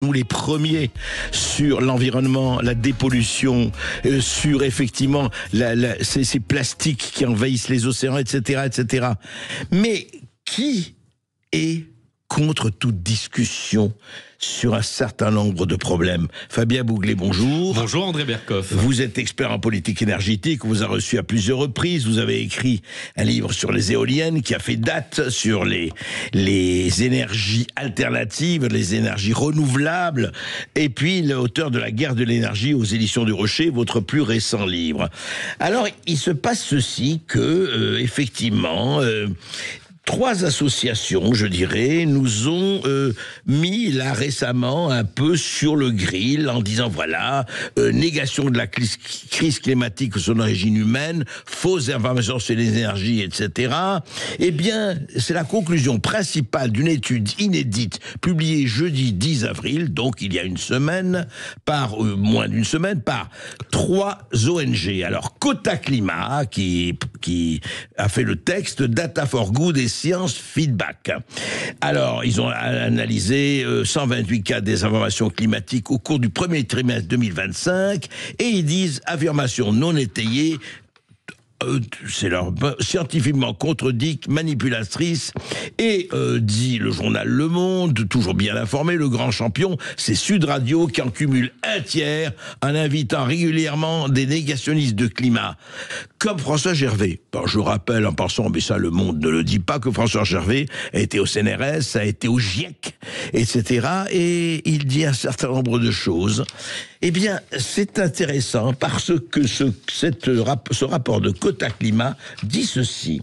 Nous les premiers sur l'environnement, la dépollution, sur effectivement ces plastiques qui envahissent les océans, etc., etc. Mais qui est contre toute discussion sur un certain nombre de problèmes? Fabien Bouglet, bonjour. Bonjour André Berkoff. Vous êtes expert en politique énergétique, on vous a reçu à plusieurs reprises, vous avez écrit un livre sur les éoliennes qui a fait date sur les énergies alternatives, les énergies renouvelables, et puis l'auteur de La guerre de l'énergie aux éditions du Rocher, votre plus récent livre. Alors, il se passe ceci que, effectivement, 3 associations, je dirais, nous ont mis là récemment un peu sur le grill en disant voilà, négation de la crise climatique ou son origine humaine, fausses informations sur les énergies, etc. Eh bien, c'est la conclusion principale d'une étude inédite publiée jeudi 10 avril, donc il y a une semaine, moins d'une semaine, par 3 ONG. Alors, Quota Climat, qui a fait le texte, Data for Good et Science Feedback. Alors, ils ont analysé 128 cas de désinformation climatique au cours du premier trimestre 2025 et ils disent affirmation non étayée. C'est leur scientifiquement contredit, manipulatrice, et dit le journal Le Monde, toujours bien informé, le grand champion, c'est Sud Radio qui en cumule un tiers en invitant régulièrement des négationnistes de climat, comme François Gervais. Bon, je rappelle en passant, mais ça Le Monde ne le dit pas, que François Gervais a été au CNRS, a été au GIEC, etc. Et il dit un certain nombre de choses. Eh bien, c'est intéressant parce que ce rapport de Quota Climat dit ceci.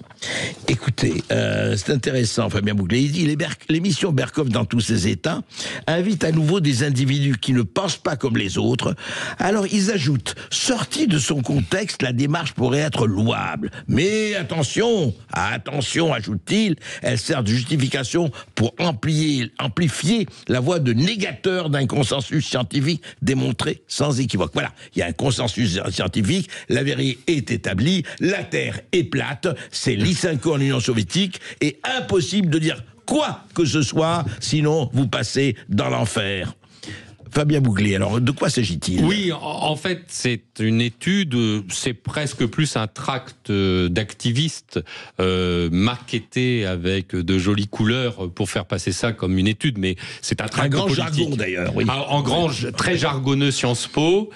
Écoutez, c'est intéressant, Fabien Bouglet, il dit l'émission Berkoff dans tous ses états invite à nouveau des individus qui ne pensent pas comme les autres. Alors ils ajoutent, sorti de son contexte, la démarche pourrait être louable. Mais attention, ajoute-t-il, elle sert de justification pour amplifier la voix de négateurs d'un consensus scientifique démontré sans équivoque. Voilà, il y a un consensus scientifique, la vérité est établie, la Terre est plate, c'est Lysenko en Union soviétique, et impossible de dire quoi que ce soit, sinon vous passez dans l'enfer. Fabien Bouglet, alors de quoi s'agit-il? Oui, en fait, c'est une étude, c'est presque plus un tract d'activistes maquetté avec de jolies couleurs pour faire passer ça comme une étude, mais c'est un tract politique. Un grand jargon d'ailleurs, oui. Très jargonneux Sciences Po,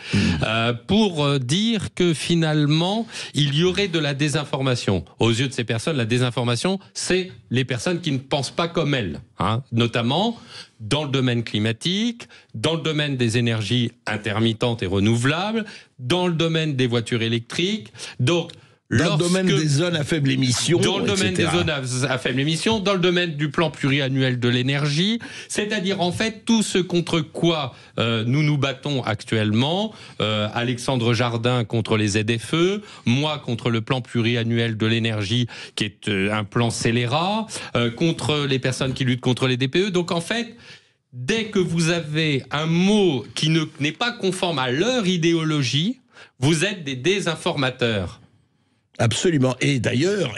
pour dire que finalement, il y aurait de la désinformation. Aux yeux de ces personnes, la désinformation, c'est les personnes qui ne pensent pas comme elles, notamment dans le domaine climatique, dans le domaine des énergies intermittentes et renouvelables, dans le domaine des voitures électriques. Donc, dans le domaine des zones à faible émission, dans le domaine des zones à faible émission, dans le domaine du plan pluriannuel de l'énergie, c'est-à-dire en fait tout ce contre quoi nous nous battons actuellement, Alexandre Jardin contre les ZFE, moi contre le plan pluriannuel de l'énergie qui est un plan scélérat, contre les personnes qui luttent contre les DPE. Donc en fait, dès que vous avez un mot qui n'est pas conforme à leur idéologie, vous êtes des désinformateurs. Absolument. Et d'ailleurs,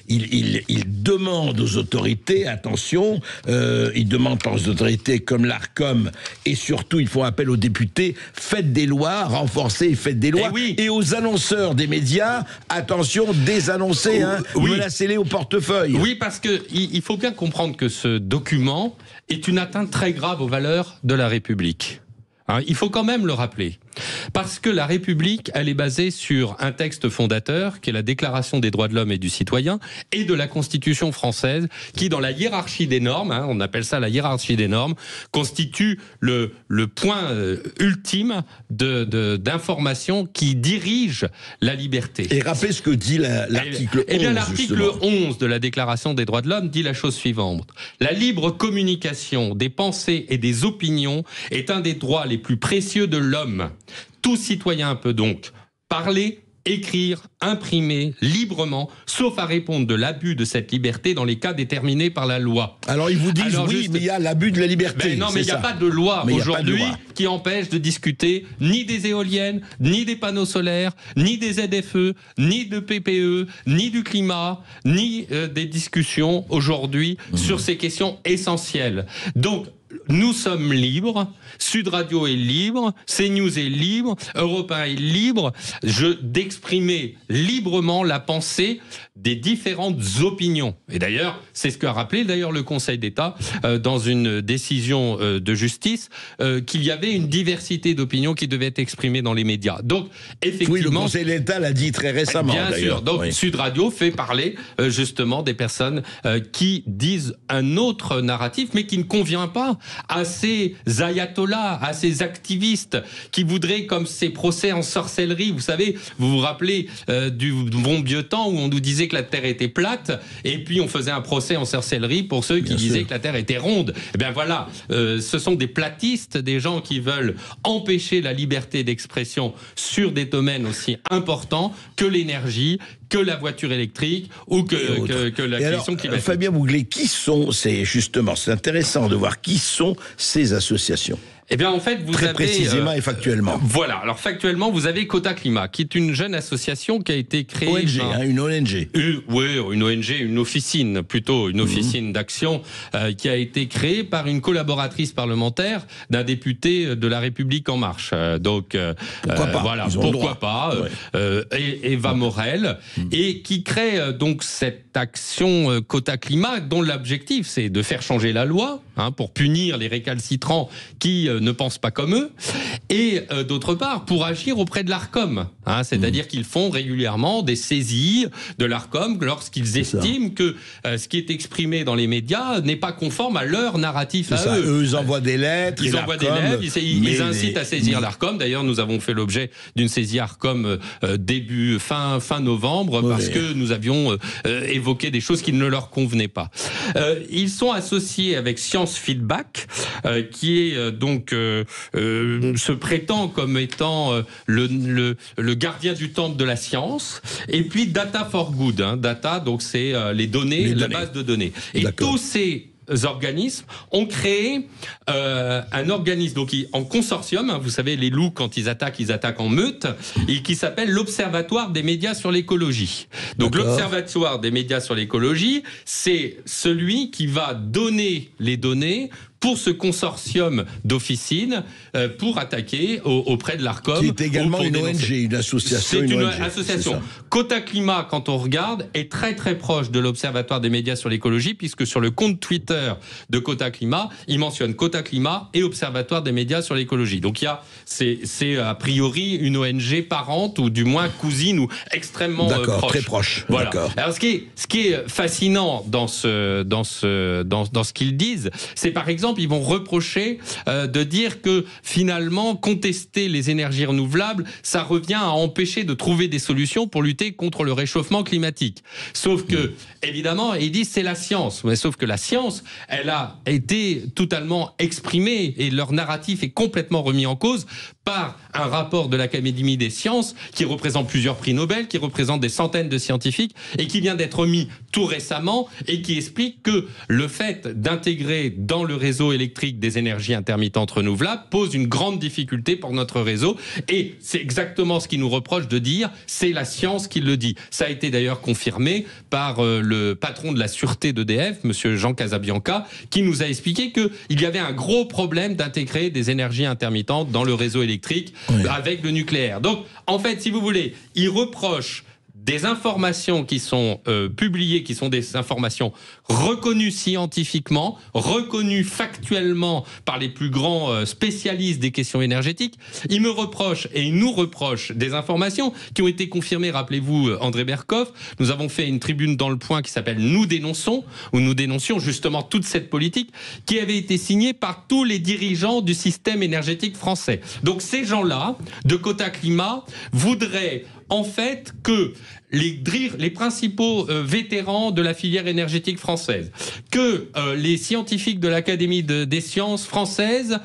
il demande aux autorités, attention, il demande aux autorités comme l'Arcom, et surtout, ils font appel aux députés, faites des lois, renforcez et faites des lois. Et aux annonceurs des médias, attention, désannoncez, menacez-les au portefeuille. Oui, parce que il faut bien comprendre que ce document est une atteinte très grave aux valeurs de la République. Il faut quand même le rappeler. Parce que la République, elle est basée sur un texte fondateur, qui est la Déclaration des droits de l'homme et du citoyen, et de la Constitution française, qui, dans la hiérarchie des normes, on appelle ça la hiérarchie des normes, constitue le point ultime d'information qui dirige la liberté. Et rappelez ce que dit l'article 11. Eh bien, l'article 11 de la Déclaration des droits de l'homme dit la chose suivante. La libre communication des pensées et des opinions est un des droits les plus précieux de l'homme. Tout citoyen peut donc parler, écrire, imprimer librement, sauf à répondre de l'abus de cette liberté dans les cas déterminés par la loi. Alors ils vous disent mais il y a l'abus de la liberté. Non, mais il n'y a pas de loi aujourd'hui qui empêche de discuter ni des éoliennes, ni des panneaux solaires, ni des ZFE, ni de PPE, ni du climat, ni des discussions aujourd'hui sur ces questions essentielles. Donc, nous sommes libres, Sud Radio est libre, CNews est libre, Europe 1 est libre d'exprimer librement la pensée des différentes opinions. Et d'ailleurs, c'est ce qu'a rappelé le Conseil d'État dans une décision de justice, qu'il y avait une diversité d'opinions qui devait être exprimée dans les médias. Donc, effectivement... Oui, le Conseil d'État l'a dit très récemment, bien sûr. Donc, oui. Sud Radio fait parler justement des personnes qui disent un autre narratif, mais qui ne convient pas à ces ayatollahs, à ces activistes qui voudraient, comme ces procès en sorcellerie, vous savez, vous vous rappelez du bon vieux temps où on nous disait que la Terre était plate, et puis on faisait un procès en sorcellerie pour ceux qui disaient que la Terre était ronde. Eh bien voilà, ce sont des platistes, des gens qui veulent empêcher la liberté d'expression sur des domaines aussi importants que l'énergie, que la voiture électrique ou que la question climatique. Fabien Bouglet, qui sont c'est intéressant de voir qui sont ces associations. Eh bien, en fait, vous avez... Très précisément et factuellement. Voilà. Alors, factuellement, vous avez Quota Climat, qui est une jeune association qui a été créée... Une ONG. Oui, une ONG, une officine, plutôt, une officine d'action, qui a été créée par une collaboratrice parlementaire d'un député de La République En Marche. Donc, pourquoi pas, voilà, pourquoi pas. Eva Morel, et qui crée donc cette action Quota Climat, dont l'objectif, c'est de faire changer la loi, pour punir les récalcitrants qui ne pensent pas comme eux, et d'autre part pour agir auprès de l'Arcom, c'est-à-dire qu'ils font régulièrement des saisies de l'Arcom lorsqu'ils estiment que ce qui est exprimé dans les médias n'est pas conforme à leur narratif à eux. Eux, ils envoient des lettres, ils incitent à saisir l'Arcom. D'ailleurs, nous avons fait l'objet d'une saisie Arcom fin novembre, parce que nous avions évoqué des choses qui ne leur convenaient pas. Ils sont associés avec Science Feedback, qui est donc se prétend comme étant le gardien du temple de la science, et puis Data for Good. Data, donc c'est les données, la base de données. Et tous ces organismes ont créé un organisme donc en consortium, vous savez, les loups quand ils attaquent en meute, et qui s'appelle l'Observatoire des médias sur l'écologie. Donc l'Observatoire des médias sur l'écologie, c'est celui qui va donner les données pour ce consortium d'officines pour attaquer auprès de l'Arcom. Qui est également une ONG, une association. C'est une association. Quota Climat, quand on regarde, est très très proche de l'Observatoire des médias sur l'écologie, puisque sur le compte Twitter de Quota Climat, il mentionne Quota Climat et Observatoire des médias sur l'écologie. Donc c'est a priori une ONG parente, ou du moins cousine, ou extrêmement proche. Très proche. Voilà. Alors ce qui est fascinant dans ce qu'ils disent, c'est par exemple, ils vont reprocher de dire que finalement, contester les énergies renouvelables, ça revient à empêcher de trouver des solutions pour lutter contre le réchauffement climatique. Sauf que, évidemment, ils disent c'est la science. Mais sauf que la science, elle a été totalement exprimée, et leur narratif est complètement remis en cause par un rapport de l'Académie des sciences qui représente plusieurs prix Nobel, qui représente des centaines de scientifiques, et qui vient d'être remis tout récemment, et qui explique que le fait d'intégrer dans le réseau électrique des énergies intermittentes renouvelables pose une grande difficulté pour notre réseau, et c'est exactement ce qu'ils nous reprochent de dire, c'est la science qui le dit. Ça a été d'ailleurs confirmé par le patron de la sûreté d'EDF, monsieur Jean Casabianca, qui nous a expliqué qu'il y avait un gros problème d'intégrer des énergies intermittentes dans le réseau électrique avec le nucléaire. Donc, en fait, si vous voulez, ils reprochent des informations qui sont publiées, qui sont des informations reconnues scientifiquement, reconnues factuellement par les plus grands spécialistes des questions énergétiques. Ils me reprochent, et ils nous reprochent, des informations qui ont été confirmées. Rappelez-vous, André Berkoff, nous avons fait une tribune dans Le Point qui s'appelle « Nous dénonçons », où nous dénoncions justement toute cette politique qui avait été signée par tous les dirigeants du système énergétique français. Donc ces gens-là, de Quota Climat, voudraient en fait que les principaux vétérans de la filière énergétique française, que les scientifiques de l'Académie des sciences françaises,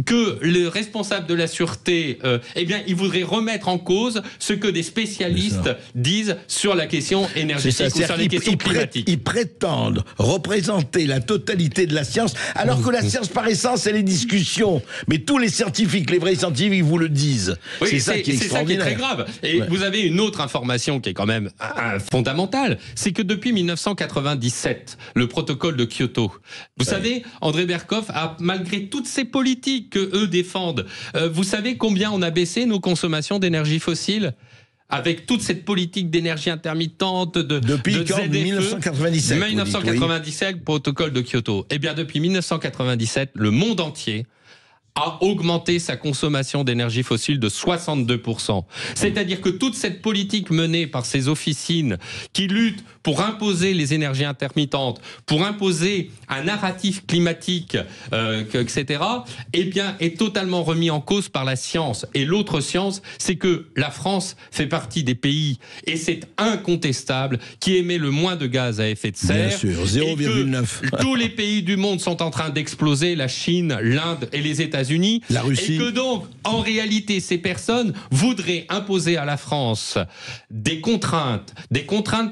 que les responsables de la sûreté, ils voudraient remettre en cause ce que des spécialistes disent sur la question énergétique ou sur les questions climatiques. Ils prétendent représenter la totalité de la science, alors que la science par essence, c'est les discussions. Mais tous les scientifiques, les vrais scientifiques, ils vous le disent. Oui, c'est ça qui est extraordinaire. Ça qui est très grave. Et vous avez une autre information qui est quand même même fondamental, c'est que depuis 1997, le protocole de Kyoto, vous savez, André Berkoff, malgré toutes ces politiques que eux défendent, vous savez combien on a baissé nos consommations d'énergie fossile ? Avec toute cette politique d'énergie intermittente, depuis 1997. 1997, protocole de Kyoto. Eh bien, depuis 1997, le monde entier a augmenté sa consommation d'énergie fossile de 62%. C'est-à-dire que toute cette politique menée par ces officines qui luttent pour imposer les énergies intermittentes, pour imposer un narratif climatique, etc., eh bien, est totalement remis en cause par la science. Et l'autre science, c'est que la France fait partie des pays, et c'est incontestable, qui émet le moins de gaz à effet de serre. Bien sûr, 0,9. Tous les pays du monde sont en train d'exploser, la Chine, l'Inde et les États-Unis. La Russie. Et que donc, en réalité, ces personnes voudraient imposer à la France des contraintes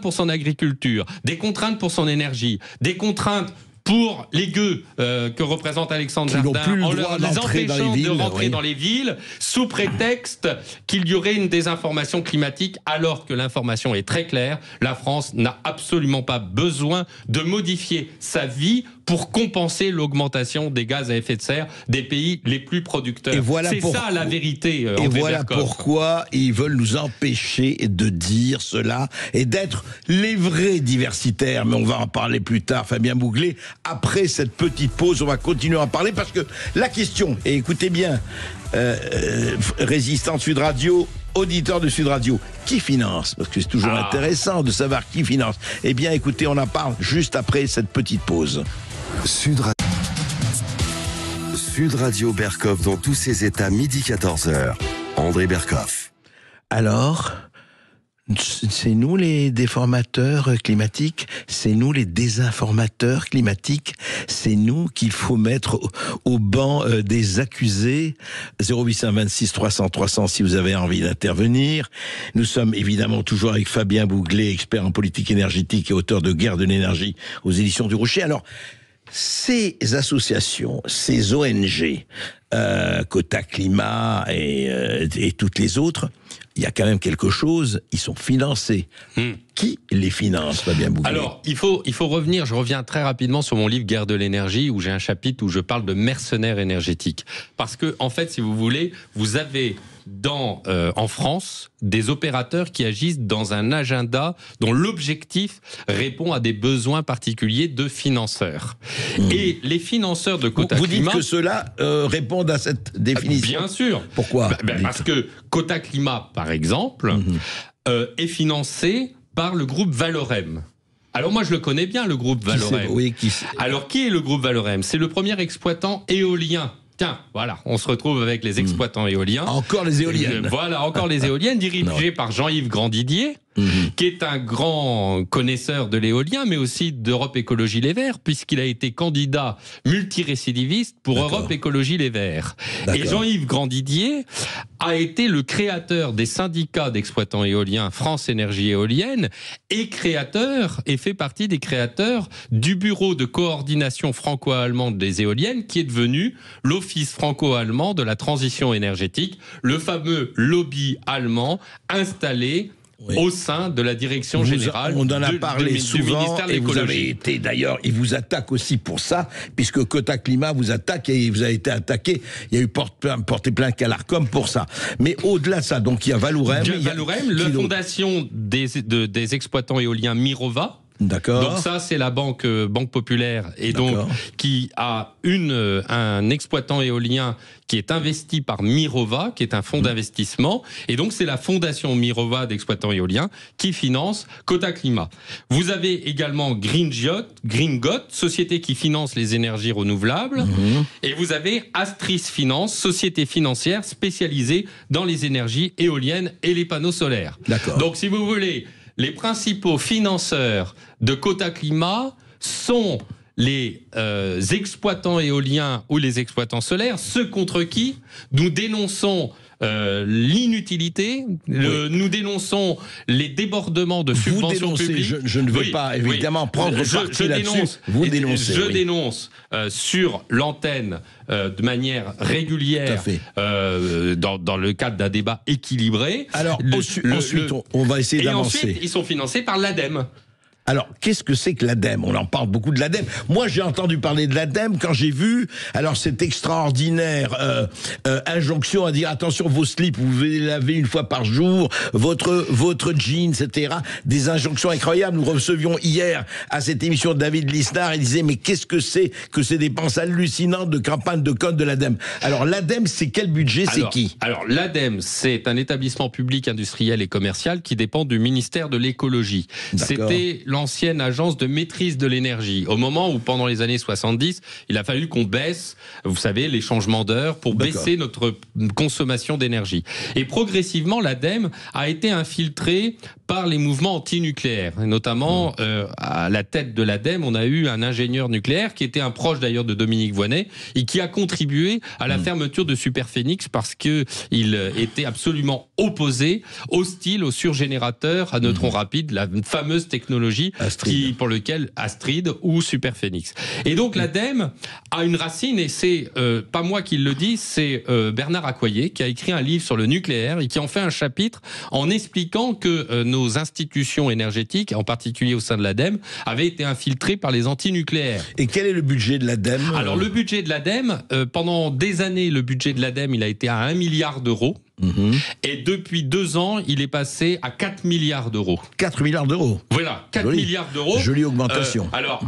pour son agriculture, des contraintes pour son énergie, des contraintes pour les gueux que représente Alexandre Jardin, en les empêchant de rentrer dans les villes, sous prétexte qu'il y aurait une désinformation climatique, alors que l'information est très claire. La France n'a absolument pas besoin de modifier sa vie pour compenser l'augmentation des gaz à effet de serre des pays les plus producteurs. C'est ça la vérité. Et voilà pourquoi ils veulent nous empêcher de dire cela et d'être les vrais diversitaires. Mais on va en parler plus tard, Fabien Bouglet. Après cette petite pause, on va continuer à en parler parce que la question, et écoutez bien, résistant de Sud Radio, auditeur de Sud Radio, qui finance? Parce que c'est toujours intéressant de savoir qui finance. Eh bien, écoutez, on en parle juste après cette petite pause. Sud Radio Berkoff dans tous ses états, midi 14h. André Berkoff. Alors, c'est nous les déformateurs climatiques, c'est nous les désinformateurs climatiques, c'est nous qu'il faut mettre au banc des accusés. 0826 300 300 si vous avez envie d'intervenir. Nous sommes évidemment toujours avec Fabien Bouglet, expert en politique énergétique et auteur de Guerre de l'énergie aux éditions du Rocher. Alors, ces associations, ces ONG, Quota Climat et toutes les autres, il y a quand même quelque chose, ils sont financés. Qui les finance, Fabien Bouglet? Alors, il faut revenir, je reviens très rapidement sur mon livre Guerre de l'énergie, où j'ai un chapitre où je parle de mercenaires énergétiques. Parce que, en fait, si vous voulez, vous avez en France des opérateurs qui agissent dans un agenda dont l'objectif répond à des besoins particuliers de financeurs. Et les financeurs de Quota Climat... Vous dites que ceux-là répondent à cette définition? Bien sûr. Pourquoi? Parce que Quota Climat, par exemple, est financé par le groupe Valorem. Alors moi je le connais bien, le groupe Valorem. Alors qui est le groupe Valorem? C'est le premier exploitant éolien. Tiens, voilà, on se retrouve avec les exploitants éoliens. Encore les éoliennes. Voilà, encore les éoliennes, dirigées par Jean-Yves Grandidier, qui est un grand connaisseur de l'éolien, mais aussi d'Europe Écologie Les Verts, puisqu'il a été candidat multirécidiviste pour Europe Écologie Les Verts. Et Jean-Yves Grandidier a été le créateur des syndicats d'exploitants éoliens France Énergie Éolienne et fait partie des créateurs du bureau de coordination franco-allemande des éoliennes, qui est devenu l'Office franco-allemand de la transition énergétique, le fameux lobby allemand installé au sein de la direction générale on en a parlé souvent, du ministère de l'écologie. Vous avez été d'ailleurs, ils vous attaquent aussi pour ça, puisque Quota Climat vous attaque et vous avez été attaqué. Il y a eu porté plainte à l'Arcom pour ça. Mais au-delà de ça, donc il y a Valorem. La fondation des exploitants éoliens Mirova. D'accord. Donc ça, c'est la banque populaire, et donc qui a un exploitant éolien qui est investi par Mirova, qui est un fonds d'investissement, et donc c'est la fondation Mirova d'exploitants éoliens qui finance Quota Climat. Vous avez également Green Got, société qui finance les énergies renouvelables, et vous avez Astris Finance, société financière spécialisée dans les énergies éoliennes et les panneaux solaires. D'accord. Donc si vous voulez, les principaux financeurs de Quota Climat sont les exploitants éoliens ou les exploitants solaires, ceux contre qui nous dénonçons l'inutilité, nous dénonçons les débordements de subventions publiques. Je ne veux pas évidemment prendre parti là-dessus. Vous dénoncez. Je dénonce sur l'antenne de manière régulière dans le cadre d'un débat équilibré. Alors ensuite, on va essayer d'avancer. Et ensuite, ils sont financés par l'ADEME. Alors, qu'est-ce que c'est que l'ADEME? On en parle beaucoup de l'ADEME. Moi, j'ai entendu parler de l'ADEME quand j'ai vu, alors, cette extraordinaire injonction à dire, attention, vos slips, vous devez les laver une fois par jour, votre jean, etc. Des injonctions incroyables. Nous recevions hier à cette émission David Lisnard, il disait, mais qu'est-ce que c'est que ces dépenses hallucinantes de campagne de code de l'ADEME? Alors, l'ADEME, c'est quel budget? C'est qui? Alors, l'ADEME, c'est un établissement public industriel et commercial qui dépend du ministère de l'écologie. C'était l'ancienne agence de maîtrise de l'énergie. Au moment où, pendant les années 70, il a fallu qu'on baisse, vous savez, les changements d'heure pour baisser notre consommation d'énergie. Et progressivement, l'ADEME a été infiltrée par les mouvements antinucléaires. Et notamment, à la tête de l'ADEME, on a eu un ingénieur nucléaire qui était un proche d'ailleurs de Dominique Voynet et qui a contribué à la fermeture de Superphénix parce qu'il était absolument opposé, hostile aux surgénérateurs à neutrons rapides, la fameuse technologie pour lequel Astrid ou Superphénix. Et donc l'ADEME a une racine, et c'est pas moi qui le dis, c'est Bernard Accoyer qui a écrit un livre sur le nucléaire et qui en fait un chapitre en expliquant que nos institutions énergétiques, en particulier au sein de l'ADEME, avaient été infiltrées par les antinucléaires. Et quel est le budget de l'ADEME? Alors le budget de l'ADEME, pendant des années, le budget de l'ADEME, il a été à 1 milliard d'euros. Et depuis 2 ans, il est passé à 4 milliards d'euros. 4 milliards d'euros. Voilà, 4 milliards d'euros. Jolie augmentation. Alors,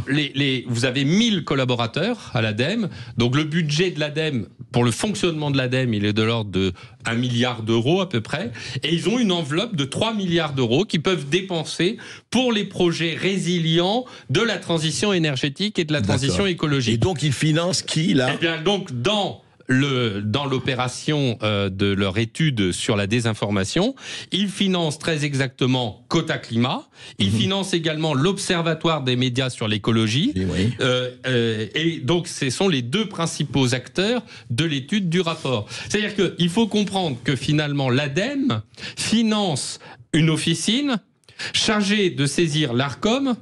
vous avez 1000 collaborateurs à l'ADEME. Donc, le budget de l'ADEME, pour le fonctionnement de l'ADEME, il est de l'ordre de 1 milliard d'euros à peu près. Et ils ont une enveloppe de 3 milliards d'euros qu'ils peuvent dépenser pour les projets résilients de la transition énergétique et de la transition écologique. Et donc, ils financent qui, là? Eh bien, donc, dans l'opération de leur étude sur la désinformation, ils financent très exactement Quota Climat, ils financent également l'Observatoire des médias sur l'écologie, et donc ce sont les 2 principaux acteurs de l'étude du rapport. C'est-à-dire qu'il faut comprendre que finalement l'ADEME finance une officine chargée de saisir l'ARCOM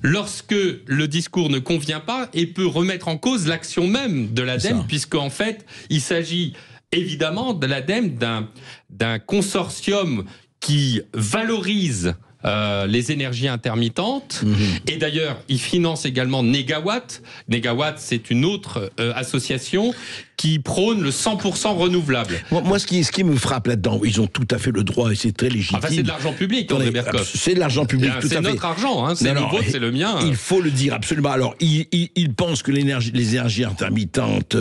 lorsque le discours ne convient pas et peut remettre en cause l'action même de l'ADEME, puisqu'en fait, il s'agit évidemment de l'ADEME d'un consortium qui valorise les énergies intermittentes. Et d'ailleurs, il finance également Négawatt. Négawatt, c'est une autre association qui prône le 100% renouvelable. Moi, ce qui me frappe là-dedans, ils ont tout à fait le droit et c'est très légitime. Enfin, c'est de l'argent public, André Berkoff. C'est de l'argent public, tout à fait. C'est notre argent, hein, c'est le vôtre, c'est le mien. Il faut le dire, absolument. Alors, ils pensent que les énergies intermittentes,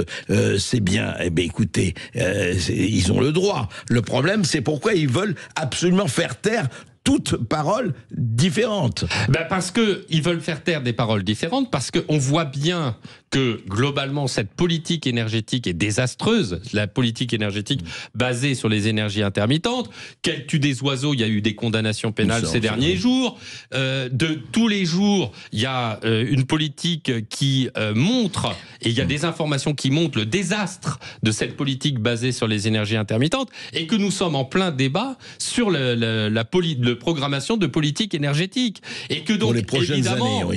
c'est bien. Eh bien, écoutez, ils ont le droit. Le problème, c'est pourquoi ils veulent absolument faire taire toutes paroles différentes. Parce que ils veulent faire taire des paroles différentes, parce qu'on voit bien que globalement cette politique énergétique est désastreuse. La politique énergétique basée sur les énergies intermittentes, qu'elle tue des oiseaux, il y a eu des condamnations pénales ces derniers jours. De tous les jours, il y a une politique qui montre, et il y a des informations qui montrent le désastre de cette politique basée sur les énergies intermittentes, et que nous sommes en plein débat sur la programmation de politique énergétique. Et que donc, évidemment,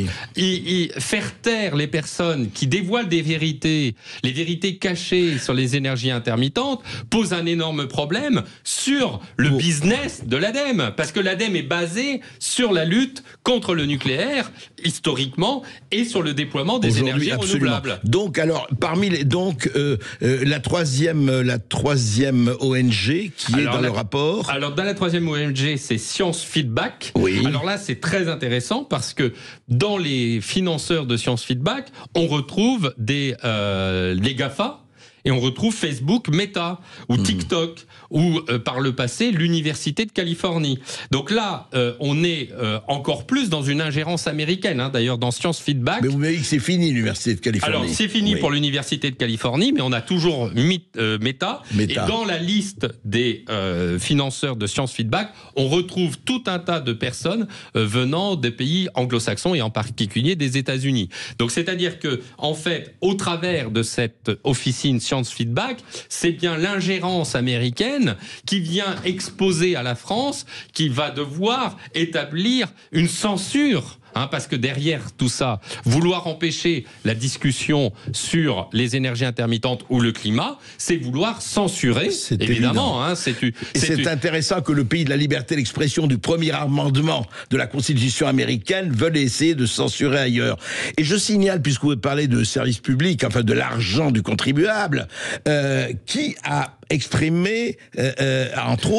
faire taire les personnes qui dévoilent des vérités, les vérités cachées sur les énergies intermittentes, pose un énorme problème sur le business de l'ADEME. Parce que l'ADEME est basée sur la lutte contre le nucléaire, historiquement, et sur le déploiement des énergies renouvelables. Donc, alors, parmi les, la troisième ONG qui est dans le rapport. Alors, dans la troisième ONG, c'est Science Feedback. Oui. Alors là, c'est très intéressant parce que dans les financeurs de Science Feedback, on retrouve les GAFA. et on retrouve Facebook, Meta, ou TikTok, ou par le passé, l'Université de Californie. Donc là, on est encore plus dans une ingérence américaine, hein, d'ailleurs dans Science Feedback. Mais vous m'avez dit que c'est fini l'Université de Californie. Alors c'est fini pour l'Université de Californie, mais on a toujours Meta. Et dans la liste des financeurs de Science Feedback, on retrouve tout un tas de personnes venant des pays anglo-saxons et en particulier des États-Unis. Donc c'est-à-dire que, en fait, au travers de cette officine Science Feedback, c'est bien l'ingérence américaine qui vient exposer à la France, qui va devoir établir une censure. Parce que derrière tout ça, vouloir empêcher la discussion sur les énergies intermittentes ou le climat, c'est vouloir censurer, évidemment. C'est intéressant que le pays de la liberté d'expression du premier amendement de la Constitution américaine veuille essayer de censurer ailleurs. Et je signale, puisque vous parlez de service public, enfin de l'argent du contribuable, qui a exprimé, entre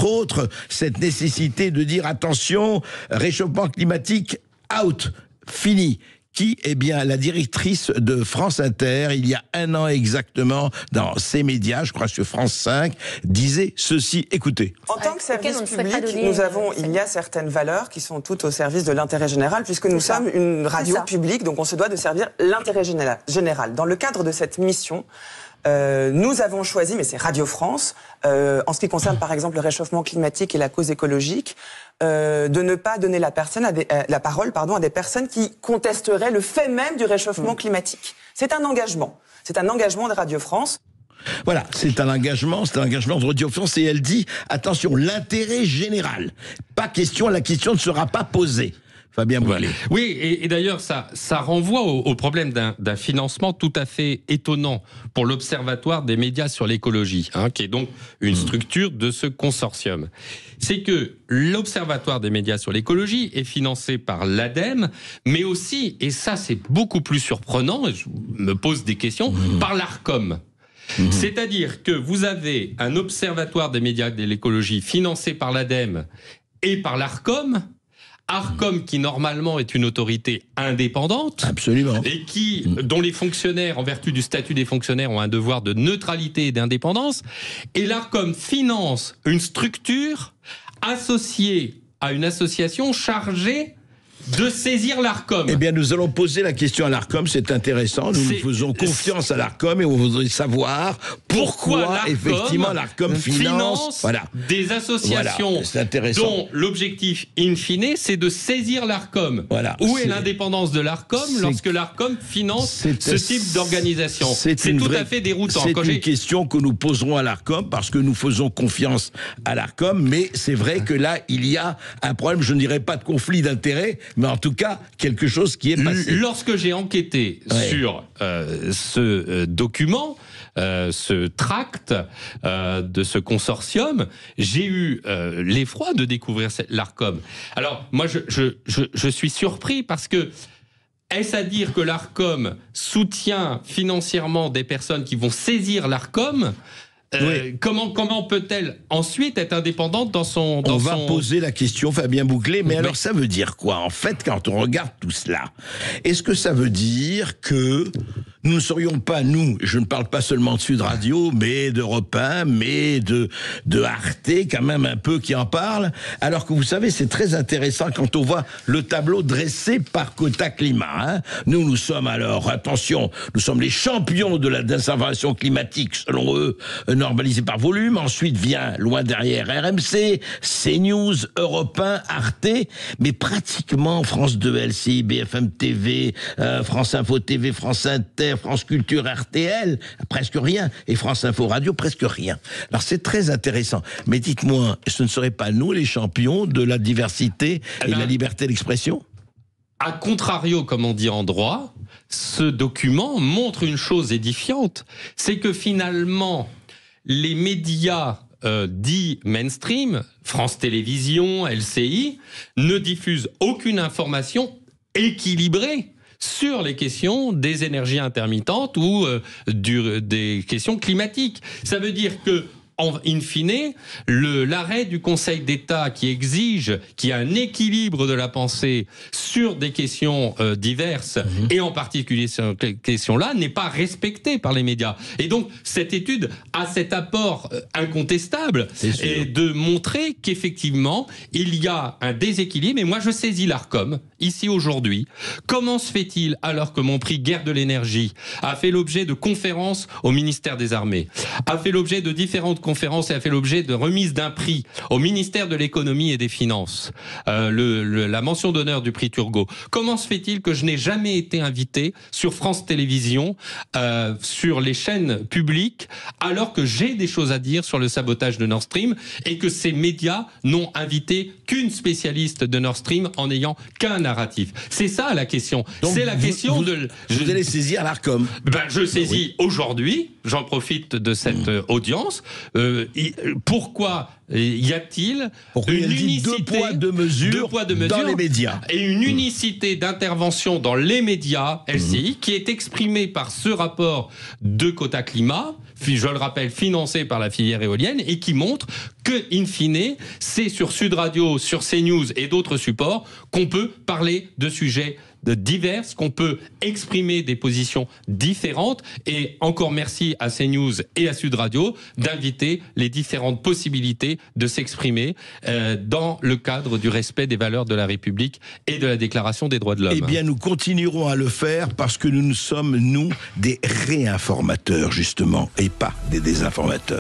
autres, cette nécessité de dire attention, réchauffement climatique, out, fini. Qui est bien la directrice de France Inter, il y a un an exactement, dans ses médias, je crois sur France 5, disait ceci, écoutez. En tant que service public, il y a certaines valeurs qui sont toutes au service de l'intérêt général, puisque nous sommes une radio publique, donc on se doit de servir l'intérêt général. Dans le cadre de cette mission, nous avons choisi, mais c'est Radio France, en ce qui concerne par exemple le réchauffement climatique et la cause écologique, de ne pas donner la parole à des personnes qui contesteraient le fait même du réchauffement climatique. C'est un engagement de Radio France. Voilà, c'est un engagement de Radio France, et elle dit, attention, l'intérêt général, la question ne sera pas posée. Fabien Boulet. Oui, et d'ailleurs, ça renvoie au problème d'un financement tout à fait étonnant pour l'Observatoire des médias sur l'écologie, qui est donc une structure de ce consortium. C'est que l'Observatoire des médias sur l'écologie est financé par l'ADEME, mais aussi, et ça c'est beaucoup plus surprenant, et je me pose des questions, par l'ARCOM. C'est-à-dire que vous avez un Observatoire des médias de l'écologie financé par l'ADEME et par l'ARCOM, ARCOM qui normalement est une autorité indépendante. Absolument. Et dont les fonctionnaires, en vertu du statut des fonctionnaires, ont un devoir de neutralité et d'indépendance. Et l'ARCOM finance une structure associée à une association chargée de saisir l'ARCOM. Eh bien, nous allons poser la question à l'ARCOM, c'est intéressant. Nous faisons confiance à l'ARCOM et on voudrait savoir pourquoi effectivement l'ARCOM finance des associations dont l'objectif in fine, c'est de saisir l'ARCOM. Voilà, où est l'indépendance de l'ARCOM lorsque l'ARCOM finance ce type d'organisation? C'est tout à fait déroutant. C'est une question que nous poserons à l'ARCOM parce que nous faisons confiance à l'ARCOM, mais c'est vrai que là, il y a un problème, je ne dirais pas de conflit d'intérêts, mais en tout cas, quelque chose qui est passé. Lorsque j'ai enquêté sur ce document, ce tract de ce consortium, j'ai eu l'effroi de découvrir l'ARCOM. Alors, moi, je suis surpris parce que est-ce à dire que l'ARCOM soutient financièrement des personnes qui vont saisir l'ARCOM ? Comment peut-elle ensuite être indépendante dans son... On va poser la question, Fabien Bouclet, mais alors ça veut dire quoi? En fait, quand on regarde tout cela, est-ce que ça veut dire que nous ne serions pas, nous, je ne parle pas seulement de Sud Radio, mais d'Europe 1, mais de Arte, quand même un peu qui en parle, alors que vous savez, c'est très intéressant quand on voit le tableau dressé par Quota Climat. Nous sommes alors, attention, nous sommes les champions de la désinformation climatique, selon eux, normalisé par volume. Ensuite vient, loin derrière, RMC, CNews, Europe 1, Arte, mais pratiquement France 2, LCI, BFM TV, France Info TV, France Inter, France Culture, RTL, presque rien, et France Info Radio, presque rien. Alors c'est très intéressant. Mais dites-moi, ce ne seraient pas nous les champions de la diversité et de la liberté d'expression ? A contrario, comme on dit en droit, ce document montre une chose édifiante, c'est que finalement, les médias dits mainstream, France Télévisions, LCI, ne diffusent aucune information équilibrée sur les questions des énergies intermittentes ou des questions climatiques. Ça veut dire que in fine, l'arrêt du Conseil d'État qui exige qu'il y ait un équilibre de la pensée sur des questions diverses, et en particulier sur ces questions-là, n'est pas respecté par les médias. Et donc, cette étude a cet apport incontestable et de montrer qu'effectivement, il y a un déséquilibre. Et moi, je saisis l'Arcom, ici aujourd'hui. Comment se fait-il, alors que mon prix Guerre de l'énergie a fait l'objet de conférences au ministère des Armées, a fait l'objet de différentes conférences et a fait l'objet de remise d'un prix au ministère de l'économie et des finances, la mention d'honneur du prix Turgot. Comment se fait-il que je n'ai jamais été invité sur France Télévisions, sur les chaînes publiques, alors que j'ai des choses à dire sur le sabotage de Nord Stream et que ces médias n'ont invité qu'une spécialiste de Nord Stream en n'ayant qu'un narratif? C'est ça la question. C'est la question de... Vous allez saisir l'Arcom. Je saisis aujourd'hui, j'en profite de cette audience. Pourquoi y a-t-il une unicité, deux poids, deux mesures dans les médias et une unicité d'intervention dans les médias LCI qui est exprimée par ce rapport de Quota Climat, je le rappelle, financé par la filière éolienne, et qui montre que, in fine, c'est sur Sud Radio, sur CNews et d'autres supports qu'on peut parler de sujets divers, qu'on peut exprimer des positions différentes. Et encore merci à CNews et à Sud Radio d'inviter les différentes possibilités de s'exprimer dans le cadre du respect des valeurs de la République et de la Déclaration des droits de l'homme. Eh bien, nous continuerons à le faire parce que nous sommes, nous, des réinformateurs, justement, et pas des désinformateurs.